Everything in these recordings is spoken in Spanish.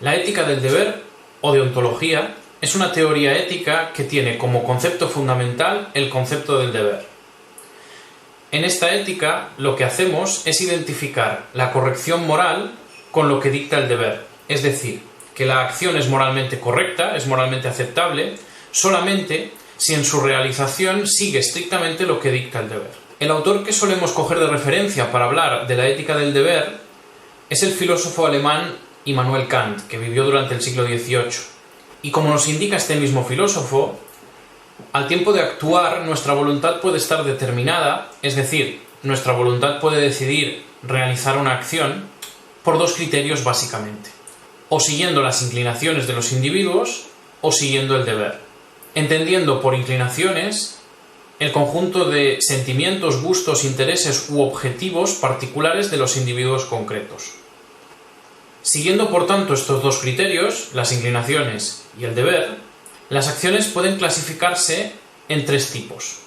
La ética del deber, o deontología, es una teoría ética que tiene como concepto fundamental el concepto del deber. En esta ética lo que hacemos es identificar la corrección moral con lo que dicta el deber, es decir, que la acción es moralmente correcta, es moralmente aceptable, solamente si en su realización sigue estrictamente lo que dicta el deber. El autor que solemos coger de referencia para hablar de la ética del deber es el filósofo alemán Immanuel Kant, que vivió durante el siglo XVIII. Y como nos indica este mismo filósofo, al tiempo de actuar nuestra voluntad puede estar determinada, es decir, nuestra voluntad puede decidir realizar una acción por dos criterios básicamente, o siguiendo las inclinaciones de los individuos o siguiendo el deber, entendiendo por inclinaciones el conjunto de sentimientos, gustos, intereses u objetivos particulares de los individuos concretos. Siguiendo por tanto estos dos criterios, las inclinaciones y el deber, las acciones pueden clasificarse en tres tipos.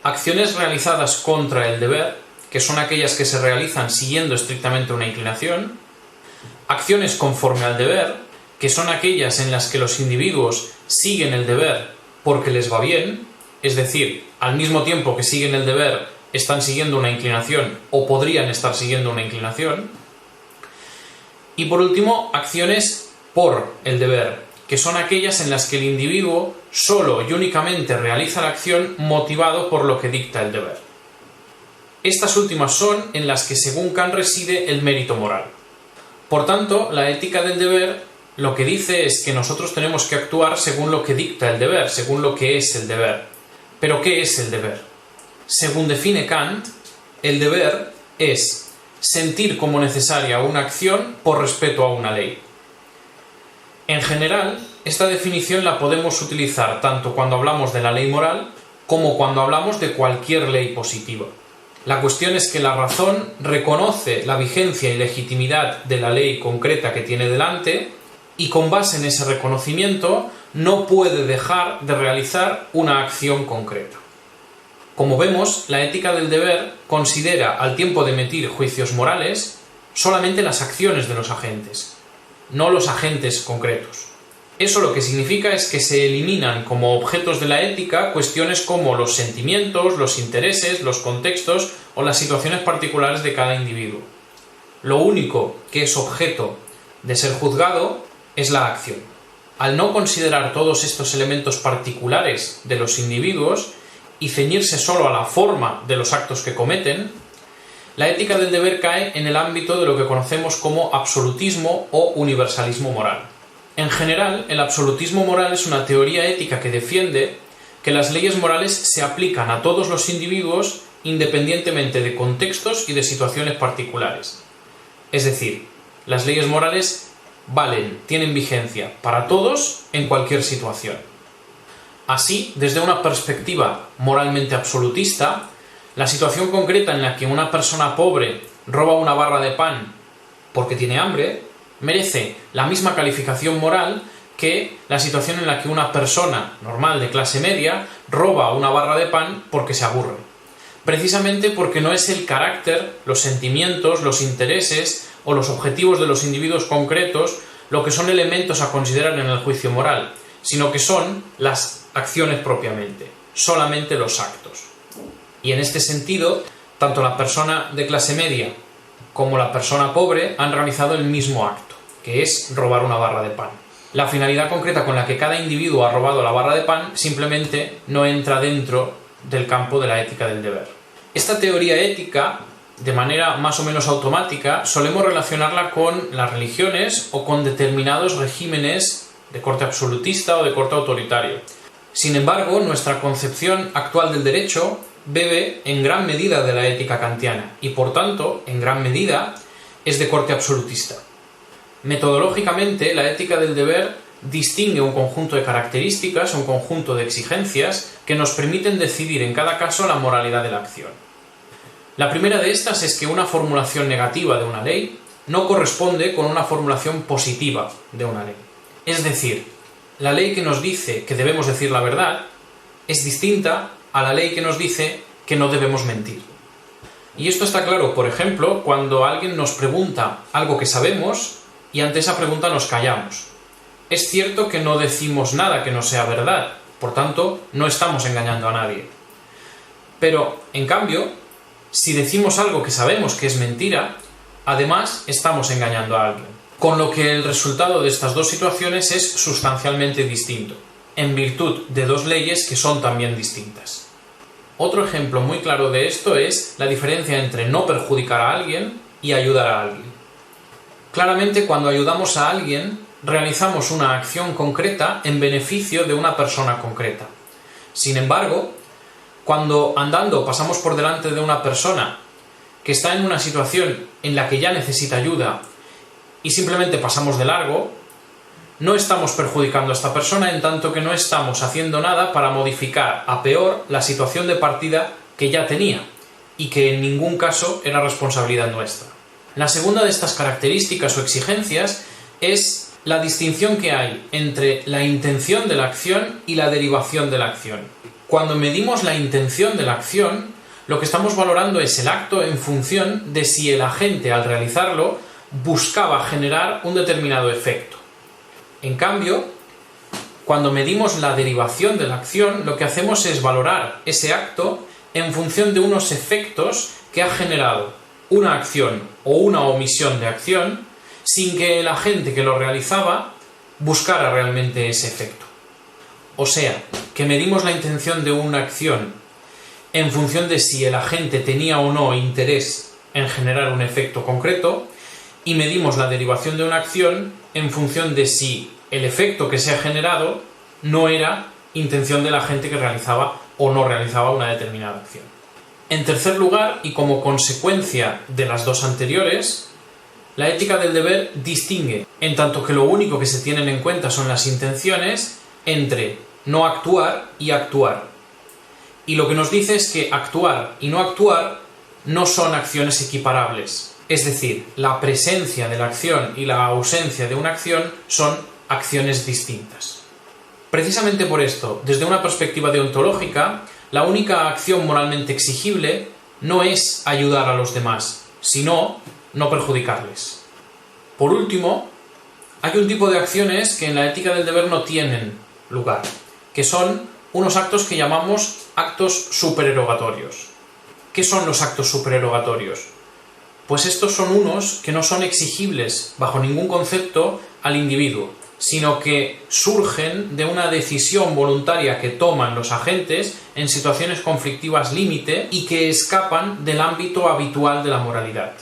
Acciones realizadas contra el deber, que son aquellas que se realizan siguiendo estrictamente una inclinación. Acciones conforme al deber, que son aquellas en las que los individuos siguen el deber porque les va bien, es decir, al mismo tiempo que siguen el deber están siguiendo una inclinación o podrían estar siguiendo una inclinación. Y por último, acciones por el deber, que son aquellas en las que el individuo solo y únicamente realiza la acción motivado por lo que dicta el deber. Estas últimas son en las que según Kant reside el mérito moral. Por tanto, la ética del deber lo que dice es que nosotros tenemos que actuar según lo que dicta el deber, según lo que es el deber. ¿Pero qué es el deber? Según define Kant, el deber es sentir como necesaria una acción por respeto a una ley. En general, esta definición la podemos utilizar tanto cuando hablamos de la ley moral como cuando hablamos de cualquier ley positiva. La cuestión es que la razón reconoce la vigencia y legitimidad de la ley concreta que tiene delante y con base en ese reconocimiento no puede dejar de realizar una acción concreta. Como vemos, la ética del deber considera, al tiempo de emitir juicios morales, solamente las acciones de los agentes, no los agentes concretos. Eso lo que significa es que se eliminan como objetos de la ética cuestiones como los sentimientos, los intereses, los contextos o las situaciones particulares de cada individuo. Lo único que es objeto de ser juzgado es la acción. Al no considerar todos estos elementos particulares de los individuos y ceñirse solo a la forma de los actos que cometen, la ética del deber cae en el ámbito de lo que conocemos como absolutismo o universalismo moral. En general, el absolutismo moral es una teoría ética que defiende que las leyes morales se aplican a todos los individuos independientemente de contextos y de situaciones particulares. Es decir, las leyes morales valen, tienen vigencia para todos en cualquier situación. Así, desde una perspectiva moralmente absolutista, la situación concreta en la que una persona pobre roba una barra de pan porque tiene hambre merece la misma calificación moral que la situación en la que una persona normal de clase media roba una barra de pan porque se aburre. Precisamente porque no es el carácter, los sentimientos, los intereses o los objetivos de los individuos concretos lo que son elementos a considerar en el juicio moral, sino que son las acciones propiamente, solamente los actos. Y en este sentido, tanto la persona de clase media como la persona pobre han realizado el mismo acto, que es robar una barra de pan. La finalidad concreta con la que cada individuo ha robado la barra de pan simplemente no entra dentro del campo de la ética del deber. Esta teoría ética, de manera más o menos automática, solemos relacionarla con las religiones o con determinados regímenes de corte absolutista o de corte autoritario. Sin embargo, nuestra concepción actual del derecho bebe en gran medida de la ética kantiana y, por tanto, en gran medida es de corte absolutista. Metodológicamente, la ética del deber distingue un conjunto de características, un conjunto de exigencias que nos permiten decidir en cada caso la moralidad de la acción. La primera de estas es que una formulación negativa de una ley no corresponde con una formulación positiva de una ley. Es decir, la ley que nos dice que debemos decir la verdad es distinta a la ley que nos dice que no debemos mentir. Y esto está claro, por ejemplo, cuando alguien nos pregunta algo que sabemos y ante esa pregunta nos callamos. Es cierto que no decimos nada que no sea verdad, por tanto, no estamos engañando a nadie. Pero, en cambio, si decimos algo que sabemos que es mentira, además estamos engañando a alguien. Con lo que el resultado de estas dos situaciones es sustancialmente distinto, en virtud de dos leyes que son también distintas. Otro ejemplo muy claro de esto es la diferencia entre no perjudicar a alguien y ayudar a alguien. Claramente, cuando ayudamos a alguien, realizamos una acción concreta en beneficio de una persona concreta. Sin embargo, cuando andando pasamos por delante de una persona que está en una situación en la que ya necesita ayuda y simplemente pasamos de largo, no estamos perjudicando a esta persona en tanto que no estamos haciendo nada para modificar a peor la situación de partida que ya tenía y que en ningún caso era responsabilidad nuestra. La segunda de estas características o exigencias es la distinción que hay entre la intención de la acción y la derivación de la acción. Cuando medimos la intención de la acción, lo que estamos valorando es el acto en función de si el agente al realizarlo buscaba generar un determinado efecto. En cambio, cuando medimos la derivación de la acción, lo que hacemos es valorar ese acto en función de unos efectos que ha generado una acción o una omisión de acción sin que el agente que lo realizaba buscara realmente ese efecto. O sea, que medimos la intención de una acción en función de si el agente tenía o no interés en generar un efecto concreto, y medimos la derivación de una acción en función de si el efecto que se ha generado no era intención del agente que realizaba o no realizaba una determinada acción. En tercer lugar, y como consecuencia de las dos anteriores, la ética del deber distingue, en tanto que lo único que se tienen en cuenta son las intenciones, entre no actuar y actuar. Y lo que nos dice es que actuar y no actuar no son acciones equiparables. Es decir, la presencia de la acción y la ausencia de una acción son acciones distintas. Precisamente por esto, desde una perspectiva deontológica, la única acción moralmente exigible no es ayudar a los demás, sino no perjudicarles. Por último, hay un tipo de acciones que en la ética del deber no tienen lugar, que son unos actos que llamamos actos supererogatorios. ¿Qué son los actos supererogatorios? Pues estos son unos que no son exigibles bajo ningún concepto al individuo, sino que surgen de una decisión voluntaria que toman los agentes en situaciones conflictivas límite y que escapan del ámbito habitual de la moralidad.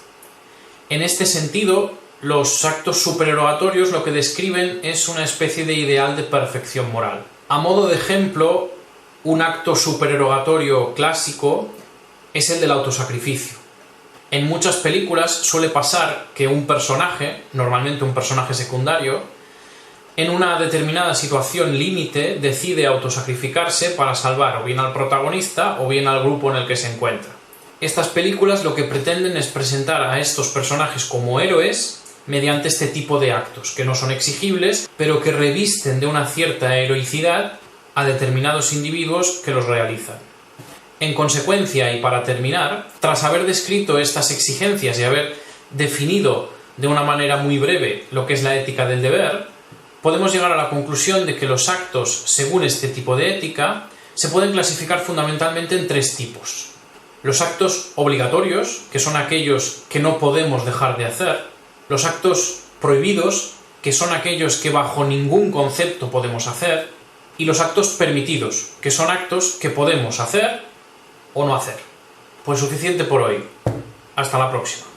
En este sentido, los actos supererogatorios lo que describen es una especie de ideal de perfección moral. A modo de ejemplo, un acto supererogatorio clásico es el del autosacrificio. En muchas películas suele pasar que un personaje, normalmente un personaje secundario, en una determinada situación límite decide autosacrificarse para salvar o bien al protagonista o bien al grupo en el que se encuentra. Estas películas lo que pretenden es presentar a estos personajes como héroes mediante este tipo de actos, que no son exigibles, pero que revisten de una cierta heroicidad a determinados individuos que los realizan. En consecuencia, y para terminar, tras haber descrito estas exigencias y haber definido de una manera muy breve lo que es la ética del deber, podemos llegar a la conclusión de que los actos, según este tipo de ética, se pueden clasificar fundamentalmente en tres tipos. Los actos obligatorios, que son aquellos que no podemos dejar de hacer. Los actos prohibidos, que son aquellos que bajo ningún concepto podemos hacer. Y los actos permitidos, que son actos que podemos hacer o no hacer. Pues suficiente por hoy. Hasta la próxima.